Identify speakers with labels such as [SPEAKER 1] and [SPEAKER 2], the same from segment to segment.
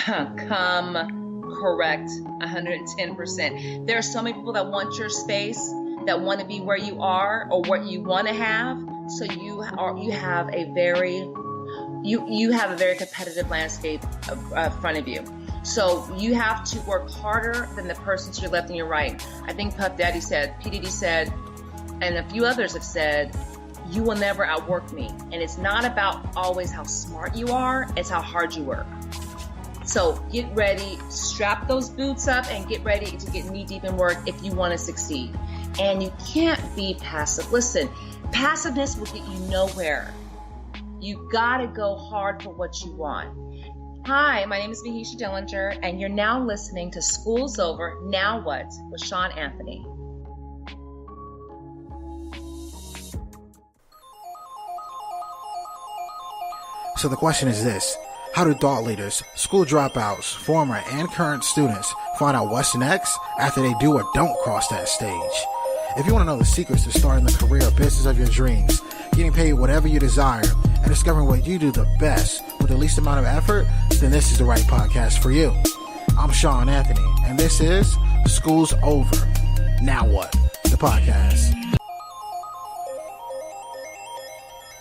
[SPEAKER 1] Come correct 110%. There are so many people that want your space, that want to be where you are or what you want to have. So you have a very competitive landscape in front of you. So you have to work harder than the person to your left and your right. I think Puff Daddy said, P. Diddy said, and a few others have said, you will never outwork me. And it's not about always how smart you are, it's how hard you work. So get ready, strap those boots up and get ready to get knee deep in work if you want to succeed. And you can't be passive. Listen, passiveness will get you nowhere. You gotta go hard for what you want. Hi, my name is Mahisha Dellinger, and you're now listening to School's Over, Now What? With Shawn Anthony.
[SPEAKER 2] So the question is this: how do thought leaders, school dropouts, former and current students find out what's next after they do or don't cross that stage? If you want to know the secrets to starting the career or business of your dreams, getting paid whatever you desire, and discovering what you do the best with the least amount of effort, then this is the right podcast for you. I'm Shawn Anthony, and this is School's Over, Now What? The podcast.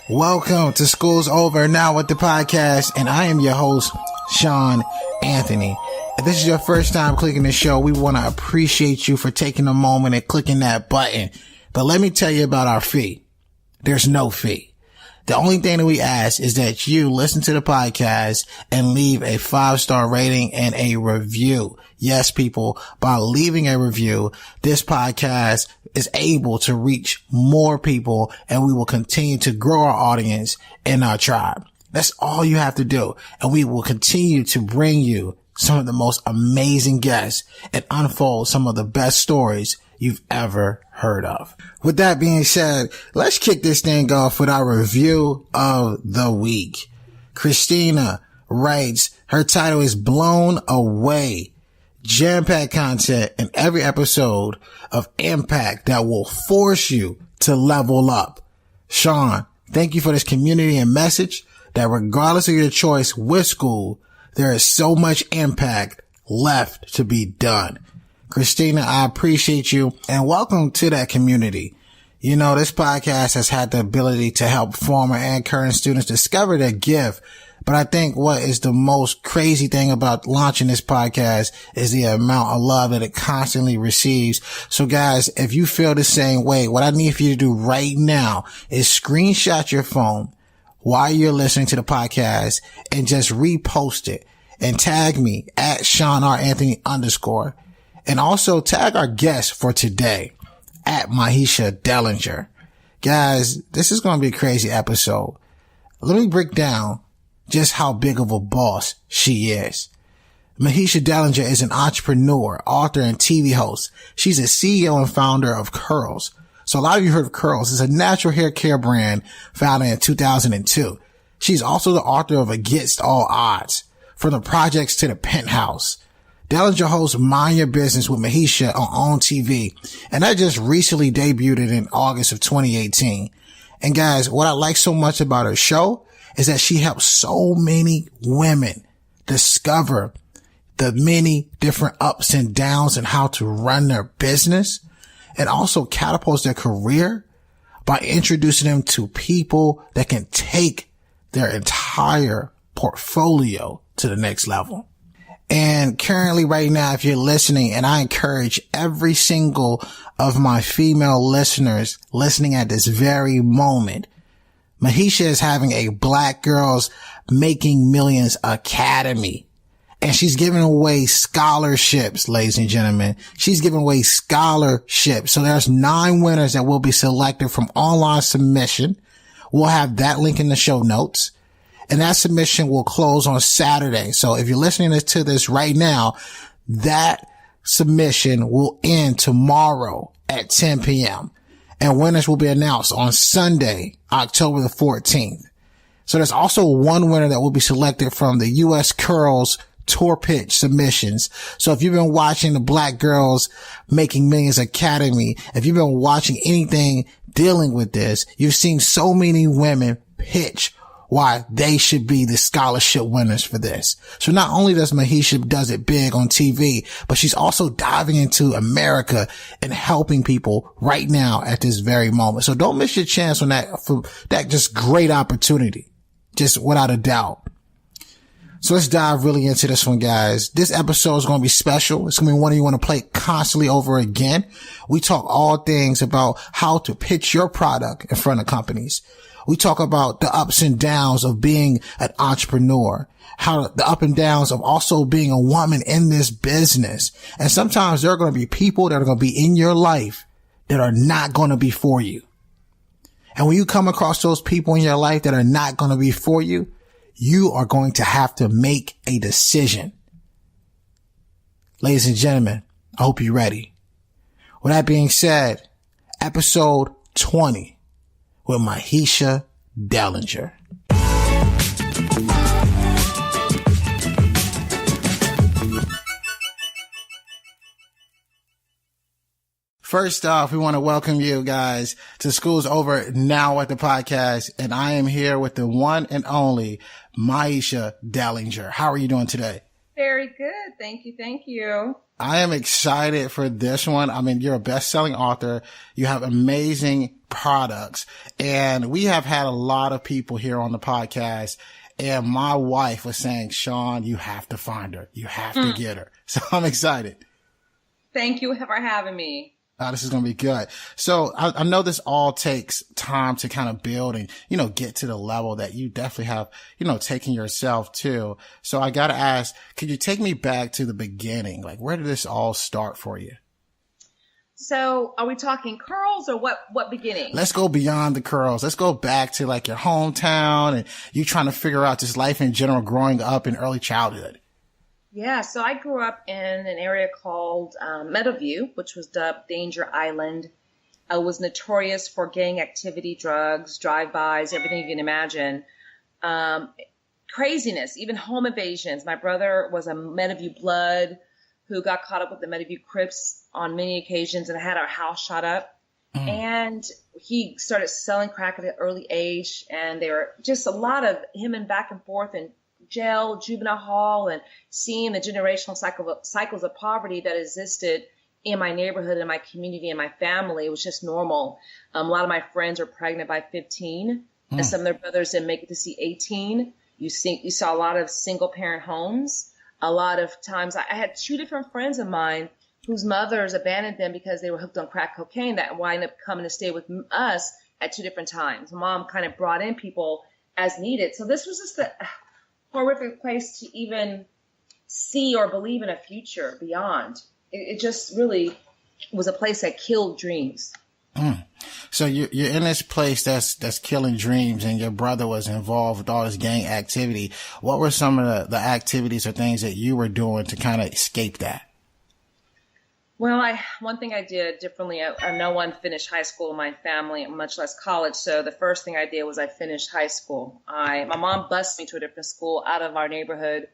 [SPEAKER 2] Welcome to School's Over, Now What? The podcast, and I am your host, Shawn Anthony. If this is your first time clicking the show, we want to appreciate you for taking a moment and clicking that button. But let me tell you about our fee. There's no fee. The only thing that we ask is that you listen to the podcast and leave a 5-star rating and a review. Yes, people, by leaving a review, this podcast is able to reach more people, and we will continue to grow our audience in our tribe. That's all you have to do. And we will continue to bring you some of the most amazing guests and unfold some of the best stories you've ever heard of. With that being said, let's kick this thing off with our review of the week. Christina writes, her title is Blown Away. Jam-packed content in every episode of impact that will force you to level up. Shawn, thank you for this community and message that regardless of your choice with school, there is so much impact left to be done. Christina, I appreciate you and welcome to that community. You know, this podcast has had the ability to help former and current students discover their gift. But I think what is the most crazy thing about launching this podcast is the amount of love that it constantly receives. So guys, if you feel the same way, what I need for you to do right now is screenshot your phone while you're listening to the podcast and just repost it and tag me at Shawn R. Anthony _ and also tag our guest for today at Mahisha Dellinger. Guys, this is going to be a crazy episode. Let me break down just how big of a boss she is. Mahisha Dellinger is an entrepreneur, author, and TV host. She's a CEO and founder of Curls. So a lot of you heard of Curls. It's a natural hair care brand founded in 2002. She's also the author of Against All Odds, From the Projects to the Penthouse. Dellinger hosts Mind Your Business with Mahisha on OWN TV, and that just recently debuted in August of 2018. And guys, what I like so much about her show is that she helps so many women discover the many different ups and downs and how to run their business, and also catapults their career by introducing them to people that can take their entire portfolio to the next level. And currently right now, if you're listening, and I encourage every single of my female listeners listening at this very moment, Mahisha is having a Black Girls Making Millions Academy. And she's giving away scholarships, ladies and gentlemen. She's giving away scholarships. So there's 9 winners that will be selected from online submission. We'll have that link in the show notes. And that submission will close on Saturday. So if you're listening to this right now, that submission will end tomorrow at 10 p.m. And winners will be announced on Sunday, October the 14th. So there's also one winner that will be selected from the U.S. Curls Tour Pitch submissions. So if you've been watching the Black Girls Making Millions Academy, if you've been watching anything dealing with this, you've seen so many women pitch why they should be the scholarship winners for this. So not only does Mahisha does it big on TV, but she's also diving into America and helping people right now at this very moment. So don't miss your chance on that, for that just great opportunity. Just without a doubt. So let's dive really into this one, guys. This episode is going to be special. It's going to be one you want to play constantly over again. We talk all things about how to pitch your product in front of companies. We talk about the ups and downs of being an entrepreneur, how the up and downs of also being a woman in this business. And sometimes there are going to be people that are going to be in your life that are not going to be for you. And when you come across those people in your life that are not going to be for you, you are going to have to make a decision. Ladies and gentlemen, I hope you're ready. With that being said, episode 20 with Mahisha Dellinger. First off, we want to welcome you guys to School's Over Now at the podcast. And I am here with the one and only Mahisha Dellinger. How are you doing today?
[SPEAKER 1] Very good. Thank you. Thank you.
[SPEAKER 2] I am excited for this one. I mean, you're a best-selling author. You have amazing products. And we have had a lot of people here on the podcast. And my wife was saying, Shawn, you have to find her. You have to get her. So I'm excited.
[SPEAKER 1] Thank you for having me.
[SPEAKER 2] This is going to be good. So I know this all takes time to kind of build and, get to the level that you definitely have, taken yourself to. So I got to ask, could you take me back to the beginning? Like, where did this all start for you?
[SPEAKER 1] So are we talking curls or what beginning?
[SPEAKER 2] Let's go beyond the curls. Let's go back to like your hometown and you trying to figure out just life in general growing up in early childhood.
[SPEAKER 1] Yeah, so I grew up in an area called Meadowview, which was dubbed Danger Island. I was notorious for gang activity, drugs, drive-bys, everything you can imagine. Craziness, even home invasions. My brother was a Meadowview Blood who got caught up with the Meadowview Crips on many occasions and had our house shot up. And he started selling crack at an early age, and there were just a lot of him and back and forth and jail, juvenile hall, and seeing the generational cycles of poverty that existed in my neighborhood, in my community, in my family. It was just normal. A lot of my friends were pregnant by 15, and some of their brothers didn't make it to see 18. You saw a lot of single parent homes. A lot of times I had two different friends of mine whose mothers abandoned them because they were hooked on crack cocaine that wind up coming to stay with us at two different times. Mom kind of brought in people as needed. So this was just a horrific place to even see or believe in a future beyond. It just really was a place that killed dreams.
[SPEAKER 2] So you're in this place that's killing dreams, and your brother was involved with all this gang activity. What were some of the activities or things that you were doing to kind of escape that?
[SPEAKER 1] Well, one thing I did differently, no one finished high school in my family, much less college. So the first thing I did was I finished high school. My mom bused me to a different school out of our neighborhood.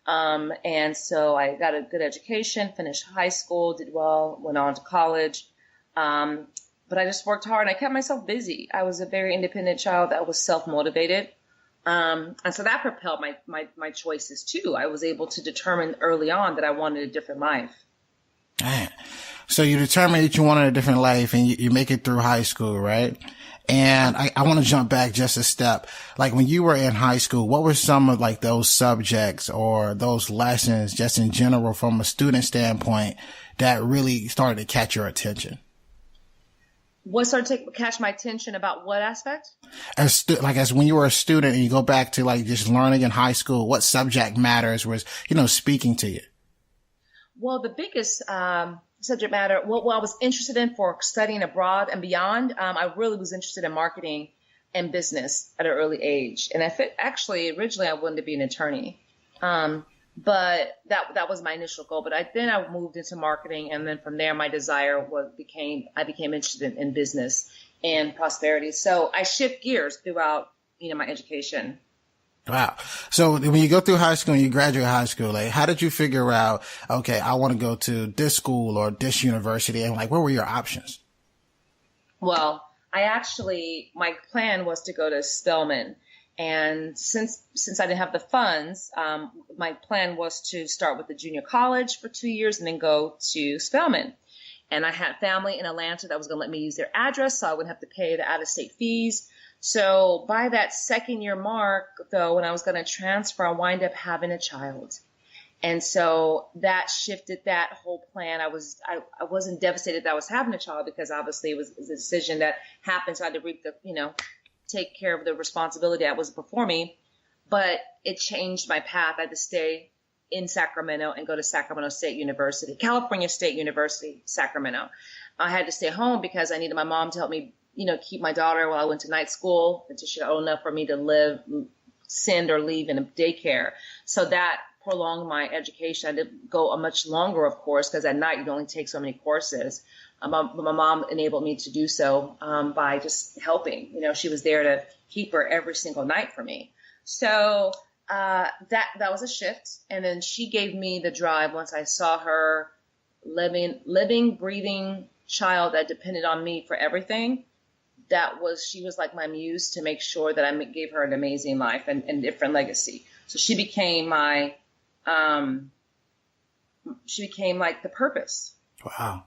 [SPEAKER 1] And so I got a good education, finished high school, did well, went on to college. But I just worked hard and I kept myself busy. I was a very independent child that was self-motivated. And so that propelled my choices too. I was able to determine early on that I wanted a different life.
[SPEAKER 2] Man. So you determined that you wanted a different life and you make it through high school, right? And I want to jump back just a step. Like when you were in high school, what were some of like those subjects or those lessons just in general from a student standpoint that really started to catch your attention?
[SPEAKER 1] What started to catch my attention about what aspect?
[SPEAKER 2] As when you were a student and you go back to like just learning in high school, what subject matters was, speaking to you?
[SPEAKER 1] Well, the biggest subject matter, what I was interested in for studying abroad and beyond, I really was interested in marketing and business at an early age. And originally I wanted to be an attorney. But that was my initial goal. But then I moved into marketing, and then from there my desire I became interested in business and prosperity. So I shift gears throughout my education.
[SPEAKER 2] Wow. So when you go through high school and you graduate high school, like how did you figure out, okay, I want to go to this school or this university, and like what were your options? Well,
[SPEAKER 1] my plan was to go to Spelman. And since I didn't have the funds, my plan was to start with the junior college for 2 years and then go to Spelman. And I had family in Atlanta that was going to let me use their address, so I wouldn't have to pay the out-of-state fees. So by that second year mark, though, when I was going to transfer, I wind up having a child. And so that shifted that whole plan. I wasn't devastated that I was having a child, because obviously it was a decision that happened. So I had to reap take care of the responsibility that was before me. But it changed my path. I had to stay in Sacramento and go to Sacramento State University, California State University, Sacramento. I had to stay home because I needed my mom to help me, keep my daughter while I went to night school until she got old enough for me to send or leave in a daycare. So that prolonged my education. I did go a much longer, of course, because at night you only take so many courses. My mom enabled me to do so by just helping. She was there to keep her every single night for me. So that was a shift. And then she gave me the drive once I saw her living, breathing child that depended on me for everything. She was like my muse to make sure that I gave her an amazing life and different legacy. So she became like the purpose.
[SPEAKER 2] Wow.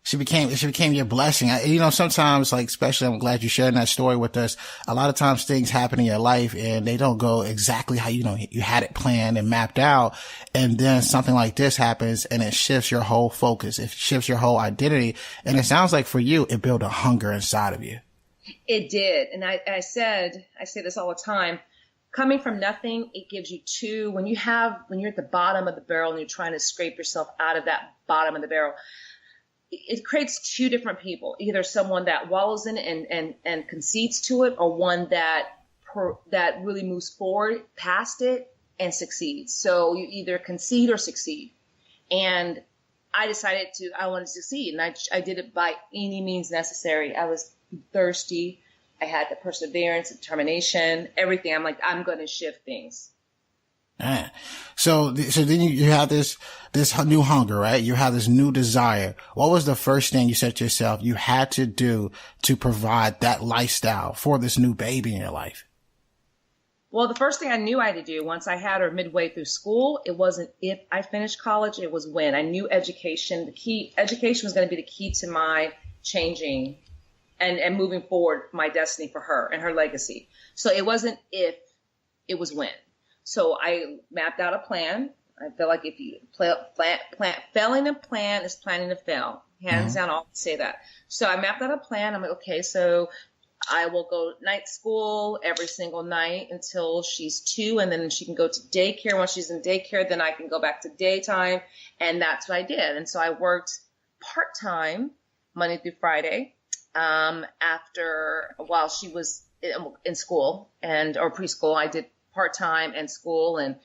[SPEAKER 2] She became your blessing. Sometimes, like, especially, I'm glad you shared that story with us. A lot of times things happen in your life and they don't go exactly how, you had it planned and mapped out. And then something like this happens and it shifts your whole focus. It shifts your whole identity. And it sounds like for you, it built a hunger inside of you.
[SPEAKER 1] It did. And I say this all the time. Coming from nothing, it gives you when you're at the bottom of the barrel and you're trying to scrape yourself out of that bottom of the barrel, it creates two different people, either someone that wallows in it and concedes to it, or one that really moves forward past it and succeeds. So you either concede or succeed. And I decided I wanted to succeed, and I did it by any means necessary. I was thirsty. I had the perseverance, determination, everything. I'm like, I'm going to shift things.
[SPEAKER 2] Man. So then you have this new hunger, right? You have this new desire. What was the first thing you said to yourself you had to do to provide that lifestyle for this new baby in your life?
[SPEAKER 1] Well, the first thing I knew I had to do once I had her midway through school, it wasn't if I finished college, it was when. I knew education was going to be the key to my changing and moving forward my destiny for her and her legacy. So it wasn't if, it was when. So I mapped out a plan. I feel like if you failing a plan is planning to fail. Hands down, I'll say that. So I mapped out a plan. I'm like, okay, so I will go night school every single night until she's 2, and then she can go to daycare. Once she's in daycare, then I can go back to daytime. And that's what I did. And so I worked part-time Monday through Friday while she was in school or preschool. I did part-time and school and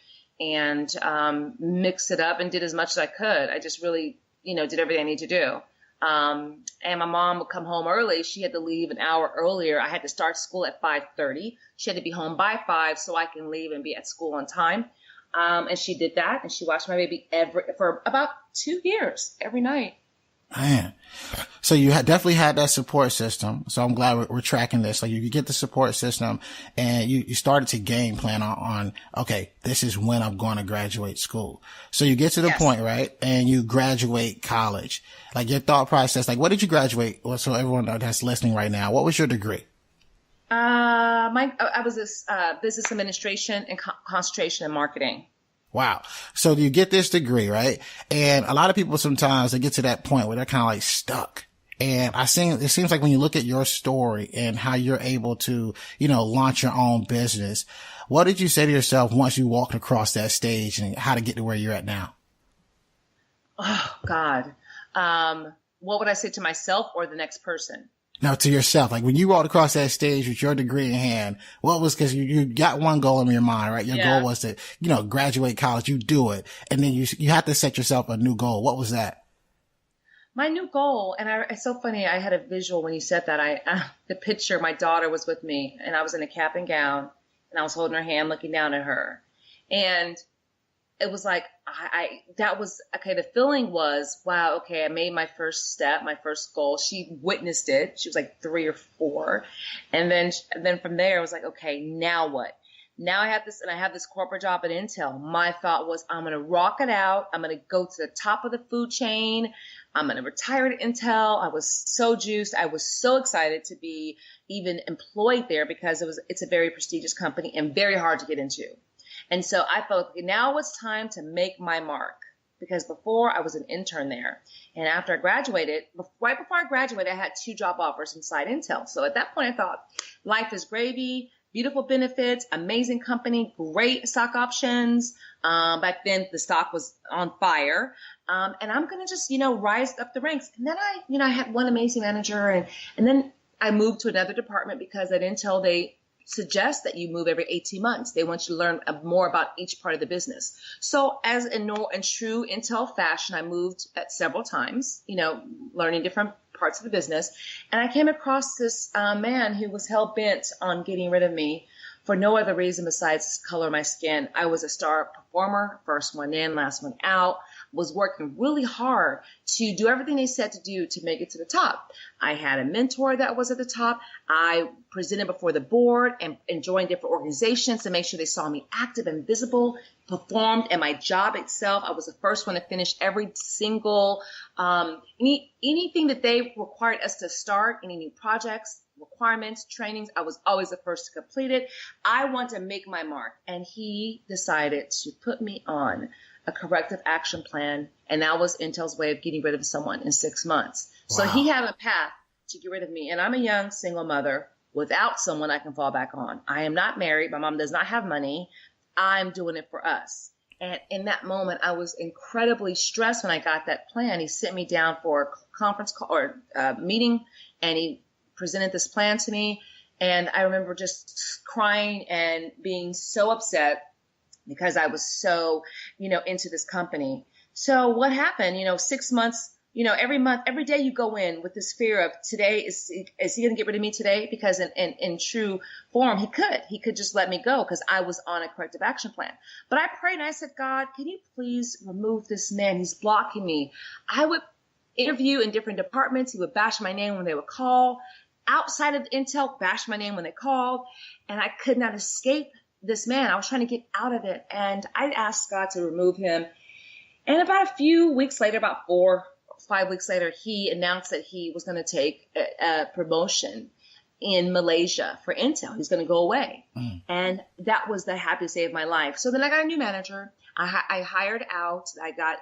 [SPEAKER 1] mixed it up and did as much as I could. I just really, did everything I need to do. And my mom would come home early. She had to leave an hour earlier. I had to start school at 5:30. She had to be home by 5 so I can leave and be at school on time. And she did that, and she watched my baby for about 2 years, every night.
[SPEAKER 2] Man. So you definitely had that support system. So I'm glad we're tracking this. Like you get the support system and you started to game plan on, okay, this is when I'm going to graduate school. So you get to the point, right? And you graduate college. Like your thought process, like what did you graduate? So everyone that's listening right now, what was your degree?
[SPEAKER 1] I was this, business administration and concentration in marketing.
[SPEAKER 2] Wow. So you get this degree, right? And a lot of people sometimes they get to that point where they're kind of like stuck. And it seems like when you look at your story and how you're able to, launch your own business, what did you say to yourself once you walked across that stage and how to get to where you're at now?
[SPEAKER 1] Oh, God. What would I say to myself or the next person?
[SPEAKER 2] No, to yourself. Like when you walked across that stage with your degree in hand, what was, cause you got one goal in your mind, right? Your goal was to, graduate college, you do it. And then you have to set yourself a new goal. What was that?
[SPEAKER 1] My new goal, and it's so funny, I had a visual when you said that. The picture, my daughter was with me and I was in a cap and gown and I was holding her hand, looking down at her. And it was like, that was, okay, the feeling was, wow, okay, I made my first step, my first goal. She witnessed it. She was like 3 or 4. And then from there, I was like, okay, now what? Now I have this, and I have this corporate job at Intel. My thought was, I'm going to rock it out. I'm going to go to the top of the food chain. I'm going to retire at Intel. I was so juiced. I was so excited to be even employed there because it's a very prestigious company and very hard to get into. And so I felt, okay, now it's time to make my mark, because before I was an intern there. And after I graduated, right before I graduated, I had 2 job offers inside Intel. So at that point I thought, life is gravy, beautiful benefits, amazing company, great stock options. Back then the stock was on fire. And I'm going to just, rise up the ranks. And then I had one amazing manager, and then I moved to another department because at Intel, they suggest that you move every 18 months. They want you to learn more about each part of the business. So as in true Intel fashion, I moved several times, learning different parts of the business. And I came across this man who was hell-bent on getting rid of me for no other reason besides the color of my skin. I was a star performer, first one in, last one out, was working really hard to do everything they said to do to make it to the top. I had a mentor that was at the top. I presented before the board and joined different organizations to make sure they saw me active and visible, performed, and my job itself. I was the first one to finish every single, anything that they required us to start, any new projects, requirements, trainings. I was always the first to complete it. I want to make my mark. And he decided to put me on a corrective action plan. And that was Intel's way of getting rid of someone in 6 months. Wow. So he had a path to get rid of me. And I'm a young single mother without someone I can fall back on. I am not married. My mom does not have money. I'm doing it for us. And in that moment, I was incredibly stressed when I got that plan. He sent me down for a conference call or meeting, and he presented this plan to me. And I remember just crying and being so upset because I was so, into this company. So what happened, 6 months, every month, every day you go in with this fear of today, is he going to get rid of me today? Because in true form, he could just let me go because I was on a corrective action plan. But I prayed and I said, God, can you please remove this man? He's blocking me. I would interview in different departments. He would bash my name when they would call. Outside of Intel, bash my name when they called. And I could not escape this man. I was trying to get out of it. And I asked God to remove him. And about a few weeks later, about 4 or 5 weeks later, he announced that he was going to take a promotion in Malaysia for Intel. He's going to go away. And that was the happiest day of my life. So then I got a new manager. I hired out.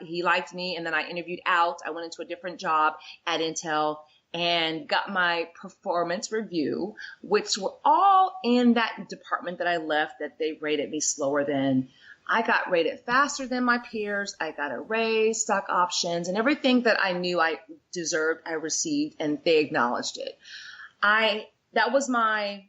[SPEAKER 1] He liked me. And then I interviewed out. I went into a different job at Intel and got my performance review, which were all in that department that I left that they rated me slower than. I got rated faster than my peers. I got a raise, stock options, and everything that I knew I deserved, I received, and they acknowledged it. That was my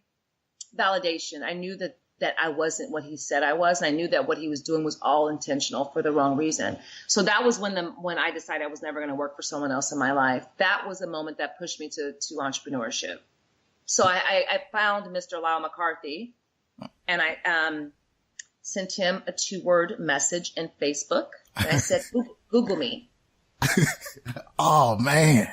[SPEAKER 1] validation. I knew that I wasn't what he said I was. And I knew that what he was doing was all intentional for the wrong reason. So that was when I decided I was never going to work for someone else in my life. That was the moment that pushed me to entrepreneurship. So I found Mr. Lyle McCarthy, and I sent him a 2-word message in Facebook. And I said, Google me.
[SPEAKER 2] Oh, man.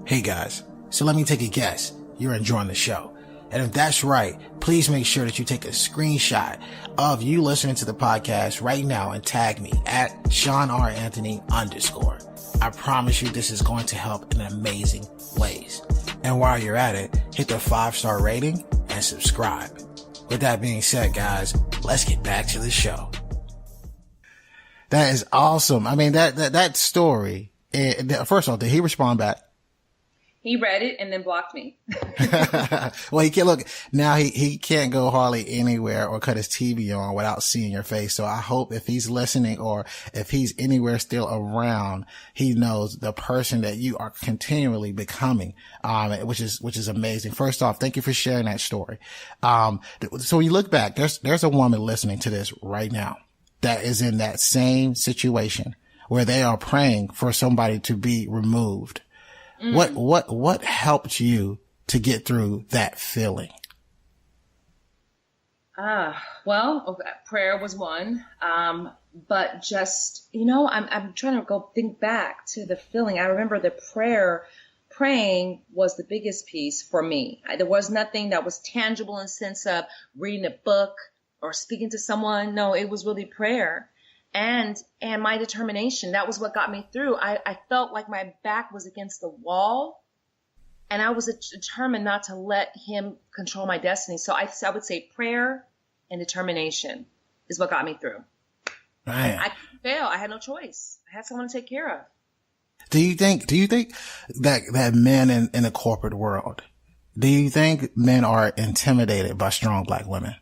[SPEAKER 2] Hey, guys. So let me take a guess. You're enjoying the show. And if that's right, please make sure that you take a screenshot of you listening to the podcast right now and tag me at Shawn R. Anthony _. I promise you this is going to help in amazing ways. And while you're at it, hit the 5-star rating and subscribe. With that being said, guys, let's get back to the show. That is awesome. I mean, that story, first of all, did he respond back?
[SPEAKER 1] He read it and then blocked me.
[SPEAKER 2] Well, he can't now he can't go hardly anywhere or cut his TV on without seeing your face. So I hope if he's listening or if he's anywhere still around, he knows the person that you are continually becoming, which is amazing. First off, thank you for sharing that story. So when you look back, there's a woman listening to this right now that is in that same situation where they are praying for somebody to be removed. What helped you to get through that feeling?
[SPEAKER 1] Well, okay, prayer was one. But just, I'm trying to go think back to the feeling. I remember the praying was the biggest piece for me. There was nothing that was tangible in the sense of reading a book or speaking to someone. No, it was really prayer and my determination. That was what got me through. I felt like my back was against the wall and I was determined not to let him control my destiny. So I would say prayer and determination is what got me through.
[SPEAKER 2] Right.
[SPEAKER 1] I couldn't fail. I had no choice. I had someone to take care of.
[SPEAKER 2] Do you think that men in the corporate world, do you think men are intimidated by strong Black women?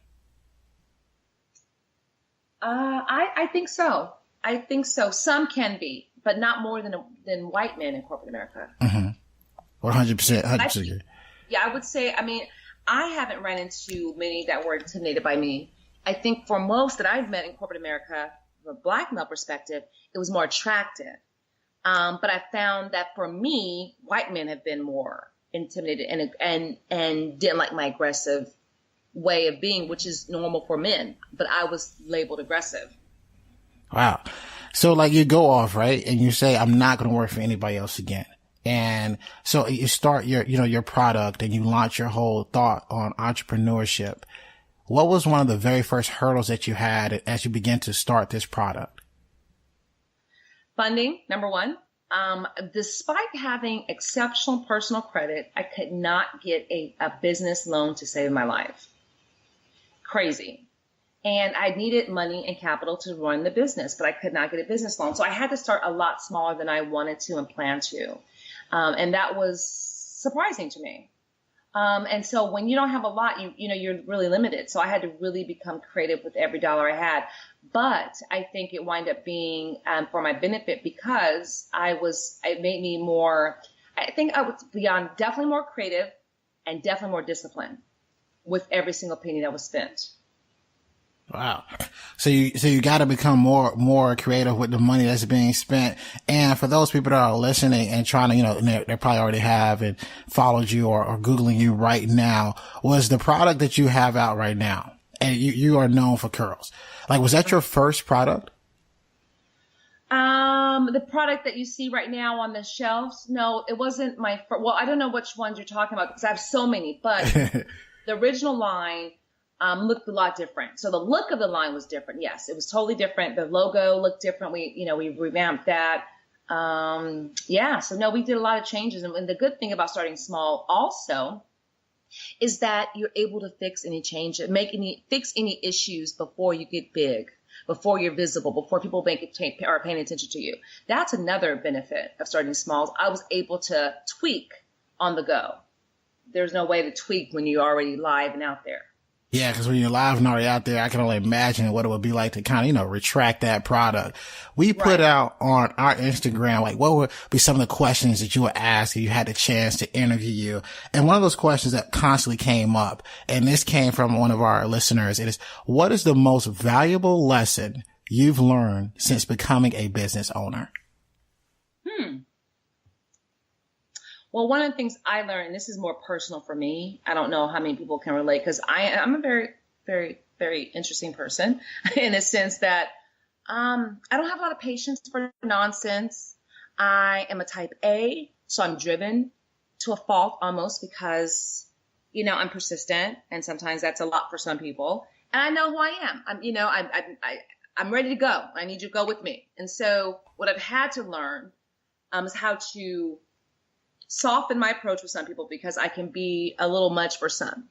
[SPEAKER 1] I think so. I think so. Some can be, but not more than white men in corporate America.
[SPEAKER 2] 100%. 100%.
[SPEAKER 1] Yeah, I would say, I haven't run into many that were intimidated by me. I think for most that I've met in corporate America, from a Black male perspective, it was more attractive. But I found that for me, white men have been more intimidated and didn't like my aggressive way of being, which is normal for men. But I was labeled aggressive.
[SPEAKER 2] Wow. So like you go off, right? And you say, I'm not going to work for anybody else again. And so you start your product and you launch your whole thought on entrepreneurship. What was one of the very first hurdles that you had as you began to start this product?
[SPEAKER 1] Funding, number one. Despite having exceptional personal credit, I could not get a business loan to save my life. Crazy. And I needed money and capital to run the business, but I could not get a business loan. So I had to start a lot smaller than I wanted to and planned to. And that was surprising to me. And so when you don't have a lot, you're really limited. So I had to really become creative with every dollar I had. But I think it wound up being for my benefit because it made me more, I think I was beyond definitely more creative and definitely more disciplined with every single penny that was spent.
[SPEAKER 2] Wow. So you got to become more creative with the money that's being spent. And for those people that are listening and trying to, they probably already have and followed you or Googling you right now, was the product that you have out right now, and you are known for curls. Like, was that your first product?
[SPEAKER 1] The product that you see right now on the shelves? No, it wasn't my first. Well, I don't know which ones you're talking about because I have so many, but the original line looked a lot different. So the look of the line was different. Yes, it was totally different. The logo looked different. We revamped that. So no, we did a lot of changes. And the good thing about starting small also is that you're able to fix any change, fix any issues before you get big, before you're visible, before people are paying attention to you. That's another benefit of starting small. I was able to tweak on the go. There's no way to tweak when you're already live and out there.
[SPEAKER 2] Yeah, because when you're live and already out there, I can only imagine what it would be like to kind of, retract that product. We put out on our Instagram, like, what would be some of the questions that you would ask if you had the chance to interview you? And one of those questions that constantly came up, and this came from one of our listeners, it is, what is the most valuable lesson you've learned since becoming a business owner?
[SPEAKER 1] Well, one of the things I learned, and this is more personal for me, I don't know how many people can relate, because I'm a very, very, very interesting person in a sense that I don't have a lot of patience for nonsense. I am a type A, so I'm driven to a fault almost because, I'm persistent, and sometimes that's a lot for some people. And I know who I am. I'm ready to go. I need you to go with me. And so what I've had to learn is how to soften my approach with some people because I can be a little much for some.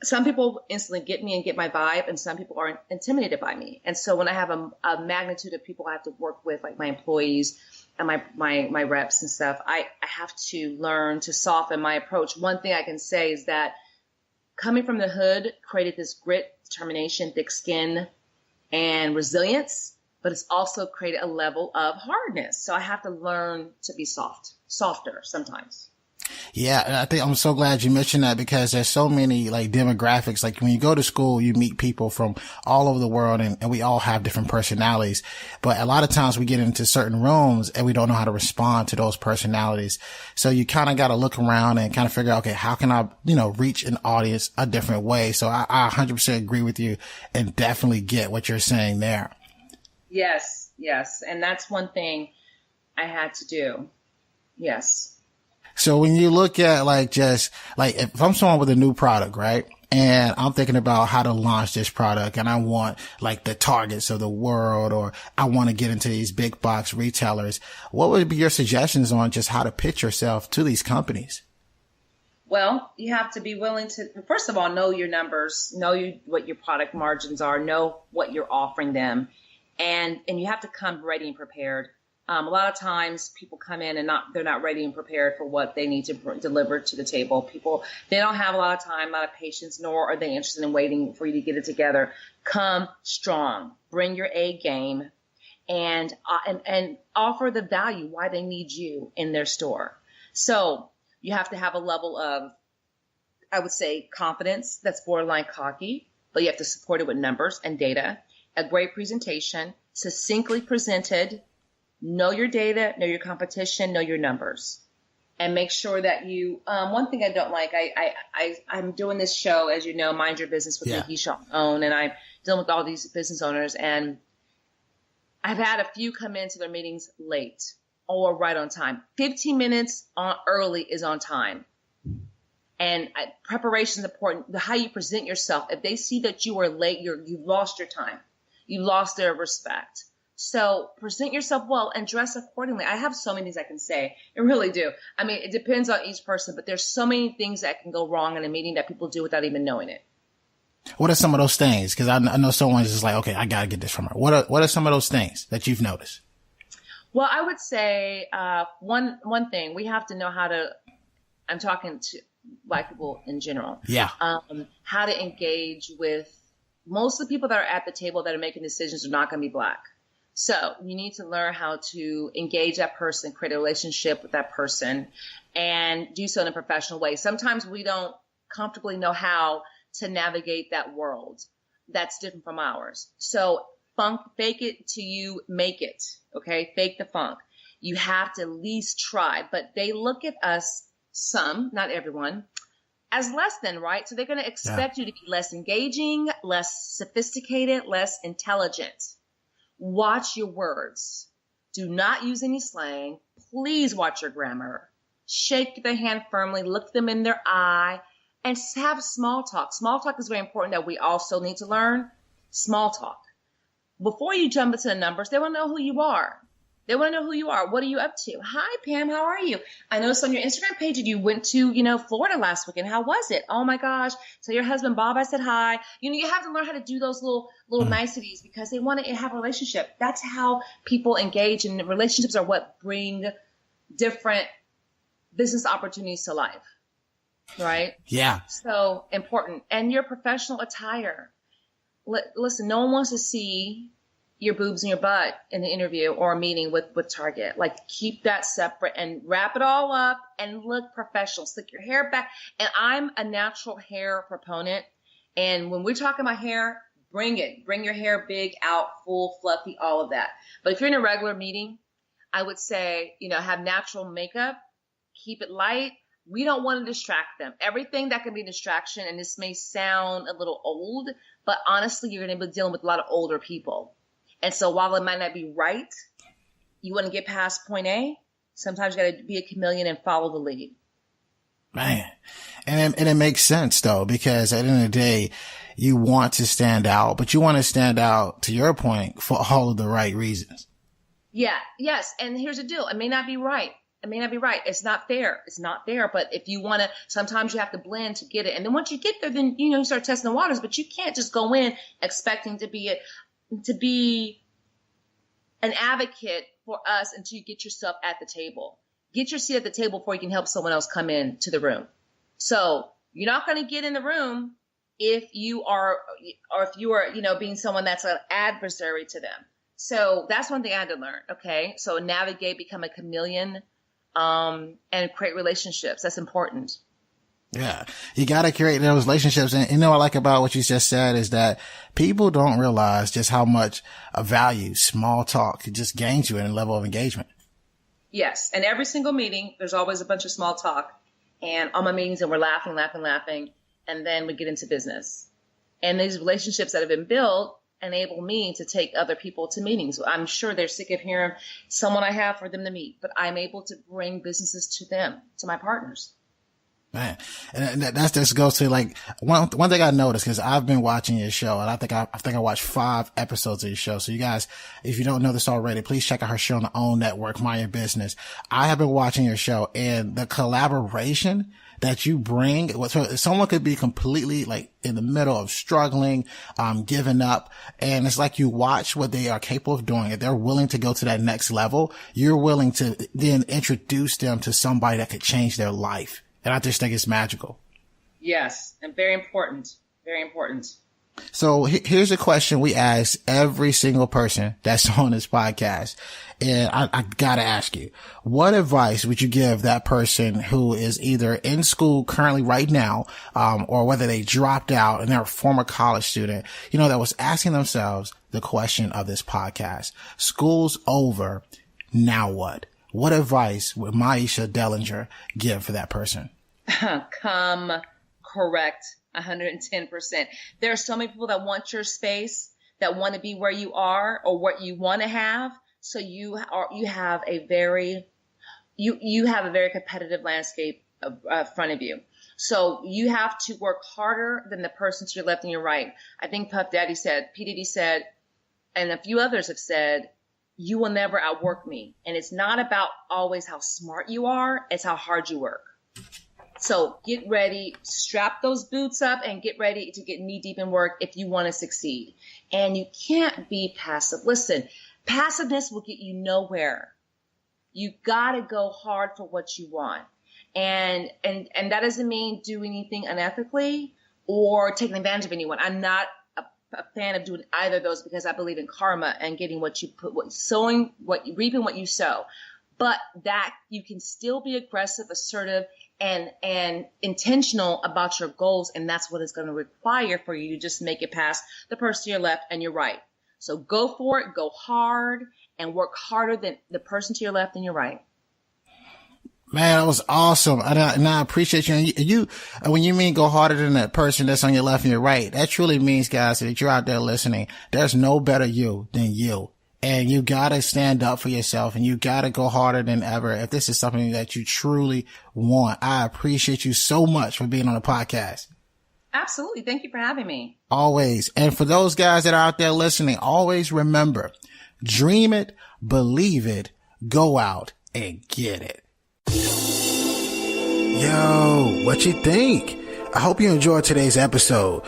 [SPEAKER 1] Some people instantly get me and get my vibe, and some people are intimidated by me. And so when I have a magnitude of people I have to work with, like my employees and my reps and stuff, I have to learn to soften my approach. One thing I can say is that coming from the hood created this grit, determination, thick skin, and resilience, but it's also created a level of hardness. So I have to learn to be softer sometimes.
[SPEAKER 2] Yeah, and I think I'm so glad you mentioned that because there's so many like demographics. Like when you go to school, you meet people from all over the world and we all have different personalities. But a lot of times we get into certain rooms and we don't know how to respond to those personalities. So you kind of got to look around and kind of figure out, okay, how can I, reach an audience a different way? So I 100% agree with you and definitely get what you're saying there.
[SPEAKER 1] Yes, yes. And that's one thing I had to do. Yes.
[SPEAKER 2] So when you look at like just like if I'm someone with a new product, right? And I'm thinking about how to launch this product and I want like the Targets of the world or I want to get into these big box retailers. What would be your suggestions on just how to pitch yourself to these companies?
[SPEAKER 1] Well, you have to be willing to, first of all, know your numbers, what your product margins are, know what you're offering them. And you have to come ready and prepared. A lot of times people come in and they're not ready and prepared for what they need to deliver to the table. They don't have a lot of time, a lot of patience, nor are they interested in waiting for you to get it together. Come strong, bring your A game and offer the value, why they need you in their store. So you have to have a level of, I would say, confidence that's borderline cocky, but you have to support it with numbers and data, a great presentation, succinctly presented. Know your data, know your competition, know your numbers, and make sure that you, one thing I don't like, I'm doing this show, as you know, Mind Your Business with Mahisha Dellinger, and I'm dealing with all these business owners, and I've had a few come into their meetings late or right on time. 15 minutes early is on time. And preparation is important. How you present yourself. If they see that you are late, you've lost your time. You lost their respect. So present yourself well and dress accordingly. I have so many things I can say. I really do. I mean, it depends on each person, but there's so many things that can go wrong in a meeting that people do without even knowing it.
[SPEAKER 2] What are some of those things? Because I know someone's just like, okay, I got to get this from her. What are some of those things that you've noticed?
[SPEAKER 1] Well, I would say one thing, we have to know how to, I'm talking to Black people in general.
[SPEAKER 2] Yeah.
[SPEAKER 1] How to engage with most of the people that are at the table that are making decisions are not going to be Black. So you need to learn how to engage that person, create a relationship with that person, and do so in a professional way. Sometimes we don't comfortably know how to navigate that world that's different from ours. So fake it till you make it, okay? Fake the funk. You have to at least try. But they look at us, some, not everyone, as less than, right? So they're going to expect you to be less engaging, less sophisticated, less intelligent. Watch your words. Do not use any slang. Please watch your grammar. Shake their hand firmly, look them in their eye, and have small talk. Small talk is very important that we also need to learn. Small talk. Before you jump into the numbers, they want to know who you are. They want to know who you are. What are you up to? Hi, Pam. How are you? I noticed on your Instagram page that you went to, Florida last weekend. How was it? Oh my gosh. So your husband, Bob, I said hi. You have to learn how to do those little niceties because they want to have a relationship. That's how people engage, and relationships are what bring different business opportunities to life. Right?
[SPEAKER 2] Yeah.
[SPEAKER 1] So important. And your professional attire. Listen, no one wants to see your boobs and your butt in an interview or a meeting with Target. Like, keep that separate and wrap it all up and look professional. Slick your hair back. And I'm a natural hair proponent. And when we're talking about hair, bring it. Bring your hair big, out, full, fluffy, all of that. But if you're in a regular meeting, I would say, have natural makeup. Keep it light. We don't want to distract them. Everything that can be a distraction, and this may sound a little old, but honestly, you're going to be dealing with a lot of older people. And so while it might not be right, you want to get past point A, sometimes you got to be a chameleon and follow the lead.
[SPEAKER 2] Man. And it makes sense though, because at the end of the day, you want to stand out, but you want to stand out, to your point, for all of the right reasons. Yeah.
[SPEAKER 1] Yes. And here's the deal. It may not be right. It's not fair. But if you want to, sometimes you have to blend to get it. And then once you get there, then, you start testing the waters, but you can't just go in expecting to be an advocate for us until you get yourself at the table. Get your seat at the table before you can help someone else come in to the room. So you're not going to get in the room if you are being someone that's an adversary to them. So that's one thing I had to learn. Okay. So navigate, become a chameleon. and create relationships. That's important.
[SPEAKER 2] Yeah, you got to create those relationships. And what I like about what you just said is that people don't realize just how much a value small talk just gains you in a level of engagement.
[SPEAKER 1] Yes. And every single meeting, there's always a bunch of small talk. And on my meetings, and we're laughing. And then we get into business. And these relationships that have been built enable me to take other people to meetings. I'm sure they're sick of hearing someone I have for them to meet, but I'm able to bring businesses to them, to my partners.
[SPEAKER 2] Man, and that just goes to like one thing I noticed, because I've been watching your show, and I think I watched 5 episodes of your show. So you guys, if you don't know this already, please check out her show on the OWN Network, Mind Your Business. I have been watching your show, and the collaboration that you bring, so someone could be completely like in the middle of struggling, giving up, and it's like you watch what they are capable of doing. If they're willing to go to that next level, you're willing to then introduce them to somebody that could change their life. And I just think it's magical. Yes,
[SPEAKER 1] and very important. Very important.
[SPEAKER 2] So here's a question we ask every single person that's on this podcast. And I gotta ask you, what advice would you give that person who is either in school currently right now, or whether they dropped out and they're a former college student, that was asking themselves the question of this podcast: school's over, now what? What advice would Mahisha Dellinger give for that person?
[SPEAKER 1] Come correct. 110%. There are so many people that want your space, that want to be where you are or what you want to have. So you have a very competitive landscape in front of you. So you have to work harder than the person to your left and your right. I think Puff Daddy said, P. Diddy said, and a few others have said, you will never outwork me. And it's not about always how smart you are. It's how hard you work. So get ready, strap those boots up, and get ready to get knee deep in work if you want to succeed. And you can't be passive. Listen, passiveness will get you nowhere. You got to go hard for what you want. And that doesn't mean do anything unethically or taking advantage of anyone. I'm not a fan of doing either of those, because I believe in karma and getting what you put, reaping what you sow. But that you can still be aggressive, assertive, and intentional about your goals. And that's what it's going to require for you to just make it past the person to your left and your right. So go for it, go hard, and work harder than the person to your left and your right.
[SPEAKER 2] Man, that was awesome. And I appreciate you. And you, when you mean go harder than that person that's on your left and your right, that truly means, guys, that you're out there listening, there's no better you than you. And you gotta stand up for yourself, and you gotta go harder than ever if this is something that you truly want. I appreciate you so much for being on the podcast.
[SPEAKER 1] Absolutely. Thank you for having me.
[SPEAKER 2] Always. And for those guys that are out there listening, always remember, dream it, believe it, go out and get it. Yo, what you think? I hope you enjoyed today's episode.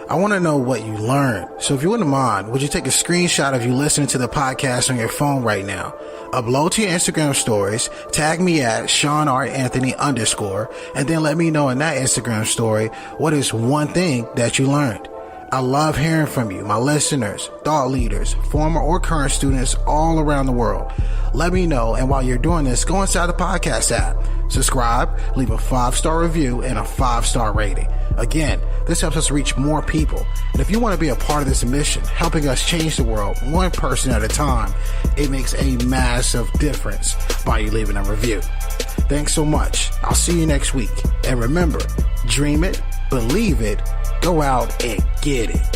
[SPEAKER 2] I want to know what you learned. So if you wouldn't mind, would you take a screenshot of you listening to the podcast on your phone right now? Upload to your Instagram stories, tag me at Shawn R. Anthony _, and then let me know in that Instagram story what is one thing that you learned. I love hearing from you, my listeners, thought leaders, former or current students all around the world. Let me know, and while you're doing this, go inside the podcast app, subscribe, leave a 5-star review and a 5-star rating. Again, this helps us reach more people. And if you want to be a part of this mission, helping us change the world one person at a time, it makes a massive difference by you leaving a review. Thanks so much. I'll see you next week. And remember, dream it, believe it, go out and get it.